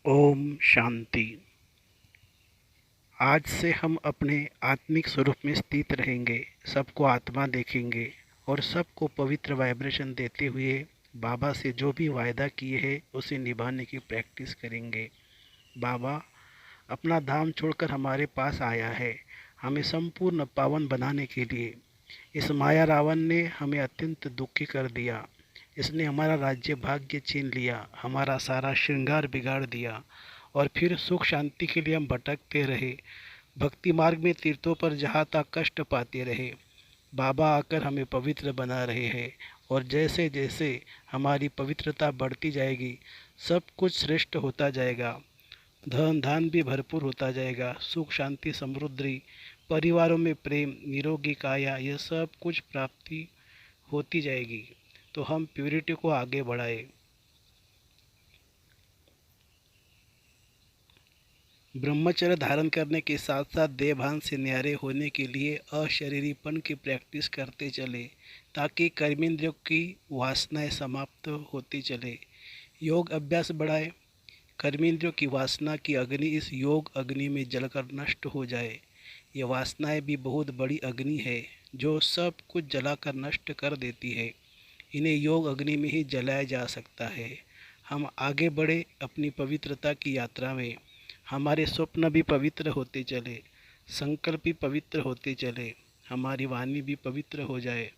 ओम शांति। आज से हम अपने आत्मिक स्वरूप में स्थित रहेंगे, सबको आत्मा देखेंगे और सबको पवित्र वाइब्रेशन देते हुए बाबा से जो भी वायदा किए हैं उसे निभाने की प्रैक्टिस करेंगे। बाबा अपना धाम छोड़कर हमारे पास आया है, हमें संपूर्ण पावन बनाने के लिए। इस माया रावण ने हमें अत्यंत दुखी कर दिया। इसने हमारा राज्य भाग्य छीन लिया, हमारा सारा श्रृंगार बिगाड़ दिया और फिर सुख शांति के लिए हम भटकते रहे। भक्ति मार्ग में तीर्थों पर जहाँ तक कष्ट पाते रहे। बाबा आकर हमें पवित्र बना रहे हैं और जैसे जैसे हमारी पवित्रता बढ़ती जाएगी सब कुछ श्रेष्ठ होता जाएगा। धन धान भी भरपूर होता जाएगा, सुख शांति समृद्धि, परिवारों में प्रेम, निरोगी काया, यह सब कुछ प्राप्ति होती जाएगी। तो हम प्यूरिटी को आगे बढ़ाए। ब्रह्मचर्य धारण करने के साथ साथ देहभान से न्यारे होने के लिए अशरीरीपन की प्रैक्टिस करते चले ताकि कर्मेंद्रियों की वासनाएं समाप्त होती चले। योग अभ्यास बढ़ाए। कर्मेंद्रियों की वासना की अग्नि इस योग अग्नि में जलकर नष्ट हो जाए। ये वासनाएं भी बहुत बड़ी अग्नि है जो सब कुछ जलाकर नष्ट कर देती है। इन्हें योग अग्नि में ही जलाया जा सकता है। हम आगे बढ़े अपनी पवित्रता की यात्रा में। हमारे स्वप्न भी पवित्र होते चले, संकल्प भी पवित्र होते चले, हमारी वाणी भी पवित्र हो जाए।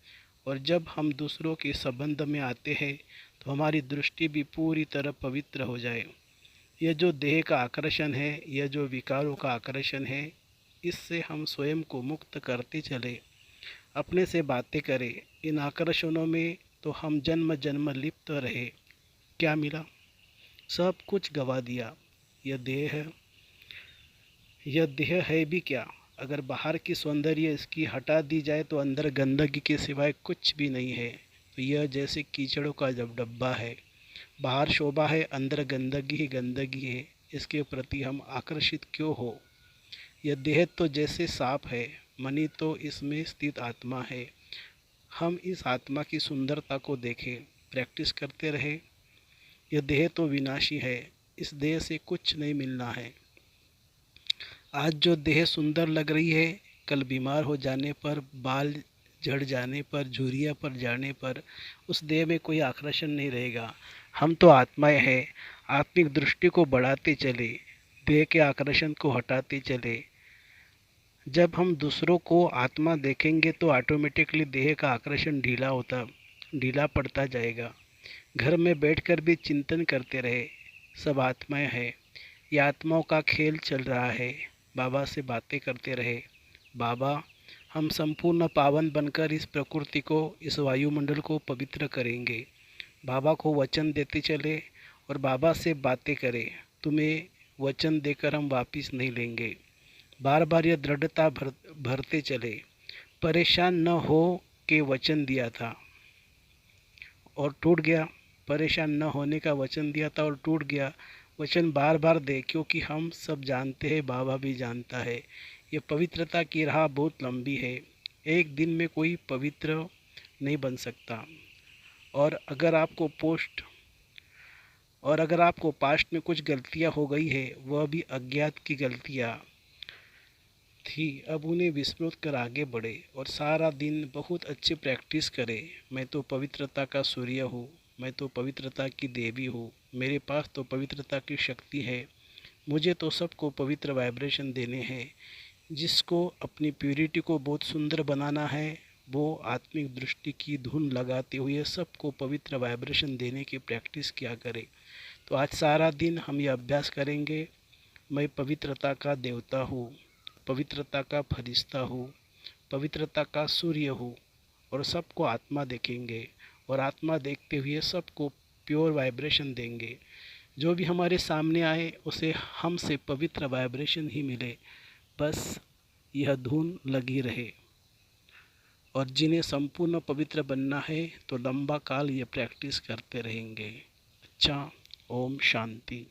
और जब हम दूसरों के संबंध में आते हैं तो हमारी दृष्टि भी पूरी तरह पवित्र हो जाए। यह जो देह का आकर्षण है, यह जो विकारों का आकर्षण है, इससे हम स्वयं को मुक्त करते चले। अपने से बातें करें। इन आकर्षणों में तो हम जन्म जन्म लिप्त रहे। क्या मिला? सब कुछ गवा दिया। यह देह है, यह देह है भी क्या? अगर बाहर की सौंदर्य इसकी हटा दी जाए तो अंदर गंदगी के सिवाय कुछ भी नहीं है। तो यह जैसे कीचड़ों का जब डब्बा है, बाहर शोभा है, अंदर गंदगी ही गंदगी है। इसके प्रति हम आकर्षित क्यों हो? यह देह तो जैसे सांप है, मनी तो इसमें स्थित आत्मा है। हम इस आत्मा की सुंदरता को देखें, प्रैक्टिस करते रहे। यह देह तो विनाशी है, इस देह से कुछ नहीं मिलना है। आज जो देह सुंदर लग रही है, कल बीमार हो जाने पर, बाल झड़ जाने पर, झुर्रियाँ पड़ जाने पर उस देह में कोई आकर्षण नहीं रहेगा। हम तो आत्माएं हैं। आत्मिक दृष्टि को बढ़ाते चले, देह के आकर्षण को हटाते चले। जब हम दूसरों को आत्मा देखेंगे तो ऑटोमेटिकली देह का आकर्षण ढीला पड़ता जाएगा। घर में बैठकर भी चिंतन करते रहे, सब आत्माएं हैं। ये आत्माओं का खेल चल रहा है। बाबा से बातें करते रहे। बाबा हम संपूर्ण पावन बनकर इस प्रकृति को, इस वायुमंडल को पवित्र करेंगे। बाबा को वचन देते चले और बाबा से बातें करें। तुम्हें वचन देकर हम वापस नहीं लेंगे। बार बार यह दृढ़ता भरते चले। परेशान न हो के वचन दिया था और टूट गया। परेशान न होने का वचन दिया था और टूट गया। वचन बार बार दे, क्योंकि हम सब जानते हैं, बाबा भी जानता है, ये पवित्रता की राह बहुत लंबी है। एक दिन में कोई पवित्र नहीं बन सकता। और अगर आपको पास्ट में कुछ गलतियां हो गई है, वह भी अज्ञात की गलतियां थी, अब उन्हें विस्मृत कर आगे बढ़े और सारा दिन बहुत अच्छी प्रैक्टिस करे। मैं तो पवित्रता का सूर्य हूँ, मैं तो पवित्रता की देवी हूँ, मेरे पास तो पवित्रता की शक्ति है। मुझे तो सबको पवित्र वाइब्रेशन देने हैं। जिसको अपनी प्यूरिटी को बहुत सुंदर बनाना है, वो आत्मिक दृष्टि की धुन लगाते हुए सबको पवित्र वाइब्रेशन देने की प्रैक्टिस किया करे। तो आज सारा दिन हम ये अभ्यास करेंगे। मैं पवित्रता का देवता हूँ, पवित्रता का फरिश्ता हूँ, पवित्रता का सूर्य हूँ। और सबको आत्मा देखेंगे और आत्मा देखते हुए सबको प्योर वाइब्रेशन देंगे। जो भी हमारे सामने आए उसे हमसे पवित्र वाइब्रेशन ही मिले। बस यह धुन लगी रहे। और जिन्हें संपूर्ण पवित्र बनना है तो लंबा काल ये प्रैक्टिस करते रहेंगे। अच्छा, ओम शांति।